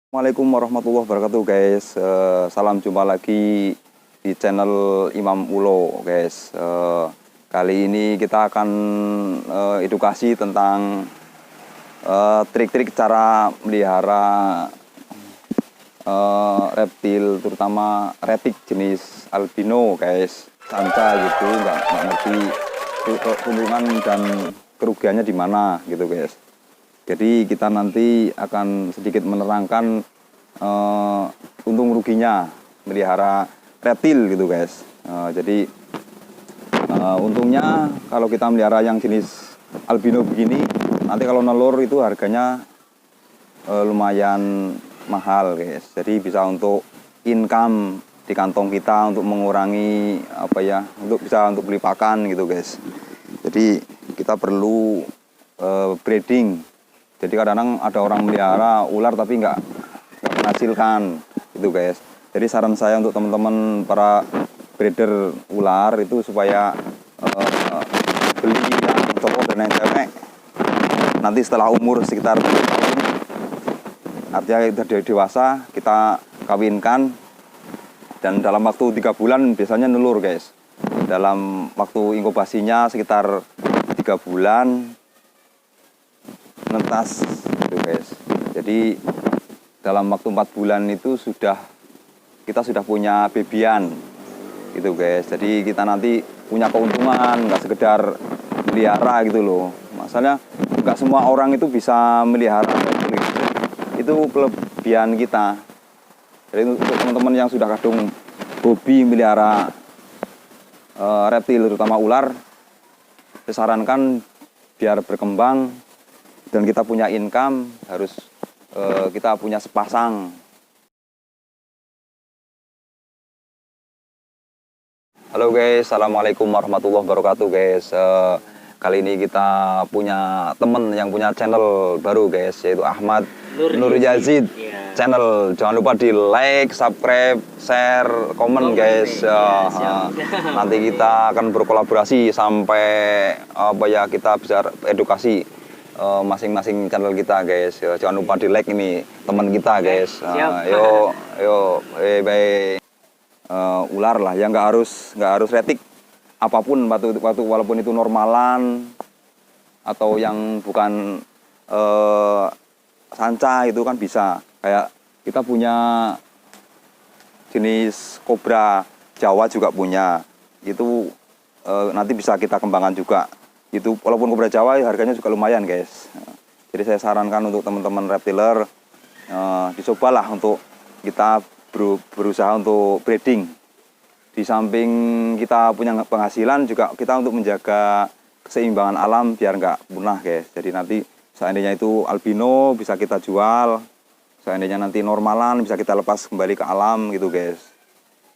Assalamualaikum warahmatullahi wabarakatuh guys. Salam jumpa lagi di channel Imam Ulo guys. Kali ini kita akan edukasi tentang trik-trik cara melihara reptil, terutama retik jenis albino guys. Sanca gitu, nggak ngerti keuntungan dan kerugiannya di mana gitu guys. Jadi kita nanti akan sedikit menerangkan untung ruginya melihara reptil gitu guys. Jadi untungnya kalau kita melihara yang jenis albino begini, nanti kalau nelur itu harganya lumayan mahal guys. Jadi bisa untuk income di kantong kita, untuk mengurangi untuk beli pakan gitu guys. Jadi kita perlu breeding. Jadi kadang-kadang ada orang melihara ular tapi nggak menghasilkan gitu guys. Jadi saran saya untuk teman-teman para breeder ular itu supaya beli yang cowok dan yang cewek nanti setelah umur sekitar 7 tahun, artinya sudah dewasa, kita kawinkan dan dalam waktu 3 bulan biasanya nelur guys. Dalam waktu inkubasinya sekitar 3 bulan netas gitu guys. Jadi dalam waktu 4 bulan itu kita sudah punya bebian gitu guys. Jadi kita nanti punya keuntungan, nggak sekedar melihara gitu loh. Masalahnya nggak semua orang itu bisa melihara gitu. Itu kelebihan kita. Jadi untuk teman-teman yang sudah kadung hobi melihara reptil terutama ular, saya sarankan biar berkembang dan kita punya income, harus kita punya sepasang. Halo guys, assalamualaikum warahmatullahi wabarakatuh guys. Kali ini kita punya temen yang punya channel baru guys, yaitu Ahmad Nur Yazid channel. Jangan lupa di like, subscribe, share, komen guys. Nanti kita akan berkolaborasi sampai kita bisa edukasi masing-masing channel kita guys. Jangan lupa di like ini teman kita guys. Bye. Ular lah yang nggak harus retik, apapun walaupun itu normalan atau yang bukan sanca itu kan bisa. Kayak kita punya jenis kobra Jawa juga punya, itu nanti bisa kita kembangkan juga. Itu walaupun kobra Jawa harganya juga lumayan guys. Jadi saya sarankan untuk teman-teman reptiler dicobalah untuk kita berusaha untuk breeding. Di samping kita punya penghasilan juga kita untuk menjaga keseimbangan alam biar nggak punah guys. Jadi nanti seandainya itu albino bisa kita jual, seandainya nanti normalan bisa kita lepas kembali ke alam gitu guys.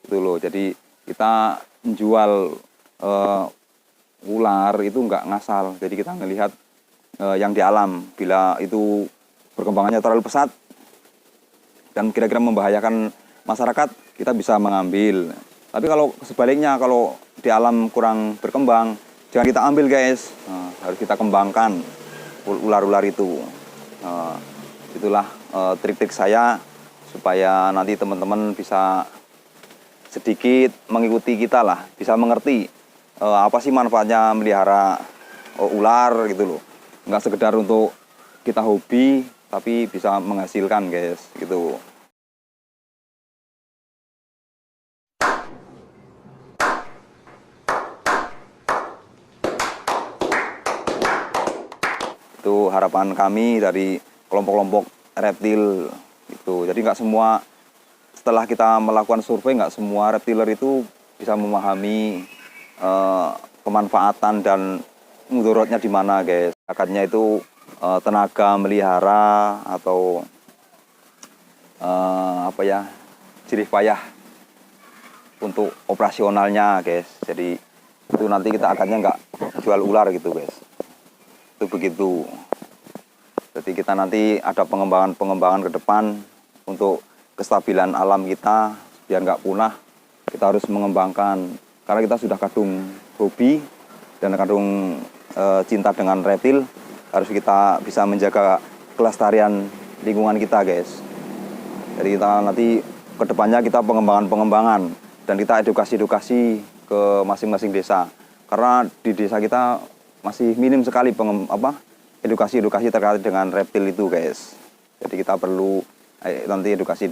Itu loh. Jadi kita menjual ular itu nggak ngasal. Jadi kita melihat yang di alam. Bila itu perkembangannya terlalu pesat dan kira-kira membahayakan masyarakat, kita bisa mengambil. Tapi kalau sebaliknya, kalau di alam kurang berkembang, jangan kita ambil guys. Harus kita kembangkan ular-ular itu. Itulah trik-trik saya supaya nanti teman-teman bisa sedikit mengikuti kita lah, bisa mengerti apa sih manfaatnya melihara ular gitu loh. Nggak sekedar untuk kita hobi, tapi bisa menghasilkan guys gitu. Itu harapan kami dari kelompok-kelompok reptil itu. Jadi nggak semua, setelah kita melakukan survei, nggak semua reptiler itu bisa memahami pemanfaatan dan mudorotnya di mana guys. Akadnya itu tenaga melihara atau apa ya, jerih payah untuk operasionalnya guys. Jadi itu nanti kita akannya nggak jual ular gitu guys, itu begitu. Jadi kita nanti ada pengembangan ke depan untuk kestabilan alam kita biar nggak punah. Kita harus mengembangkan, karena kita sudah kadung hobi dan kadung cinta dengan reptil, harus kita bisa menjaga kelestarian lingkungan kita guys. Jadi kita nanti ke depannya kita pengembangan dan kita edukasi ke masing-masing desa, karena di desa kita masih minim sekali edukasi terkait dengan reptil itu guys. Jadi kita perlu nanti edukasi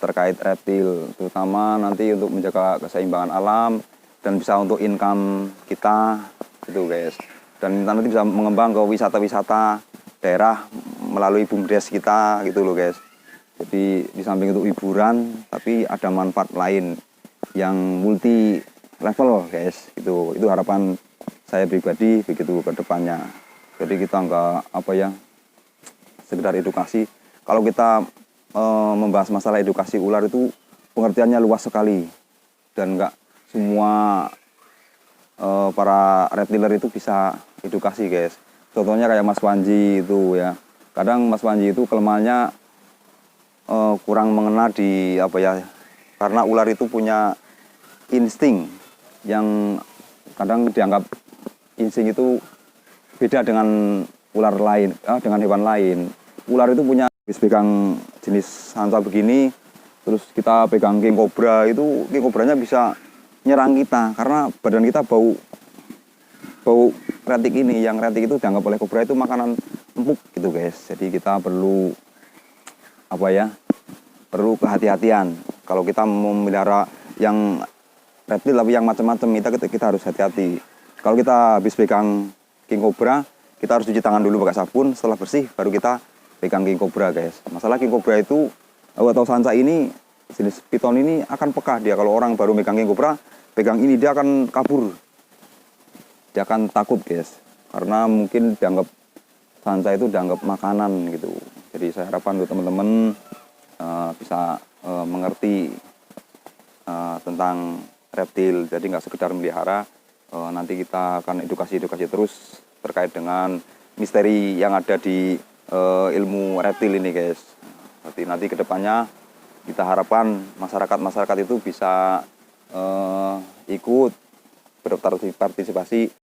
terkait reptil, terutama nanti untuk menjaga keseimbangan alam dan bisa untuk income kita gitu guys. Dan kita nanti bisa mengembang ke wisata-wisata daerah melalui BUMDes kita gitu loh guys. Jadi di samping untuk hiburan, tapi ada manfaat lain yang multi level guys. Itu harapan saya pribadi begitu ke depannya. Jadi kita nggak sekedar edukasi. Kalau kita membahas masalah edukasi ular itu pengertiannya luas sekali, dan nggak semua para reptiler itu bisa edukasi guys. Contohnya kayak Mas Panji itu ya, kadang Mas Panji itu kelemahannya kurang mengena karena ular itu punya insting yang kadang dianggap insting itu beda dengan ular lain, dengan hewan lain. Ular itu punya pegang jenis sanca begini, terus kita pegang king cobra, itu king cobranya bisa nyerang kita karena badan kita bau retik ini. Yang retik itu dianggap oleh kobra itu makanan empuk gitu guys. Jadi kita perlu perlu kehati-hatian. Kalau kita memelihara yang reptil tapi yang macam-macam, kita harus hati-hati. Kalau kita habis pegang king cobra, kita harus cuci tangan dulu pakai sabun, setelah bersih baru kita pegang king cobra guys. Masalah king cobra itu atau sanca ini, jenis piton ini akan peka dia. Kalau orang baru megang king cobra, pegang ini dia akan kabur, dia akan takut guys, karena mungkin dianggap sanca itu dianggap makanan gitu. Jadi saya harapkan untuk teman-teman bisa mengerti tentang reptil. Jadi nggak sekedar melihara, nanti kita akan edukasi terus terkait dengan misteri yang ada di ilmu reptil ini guys. Nanti kedepannya kita harapkan masyarakat itu bisa ikut berpartisipasi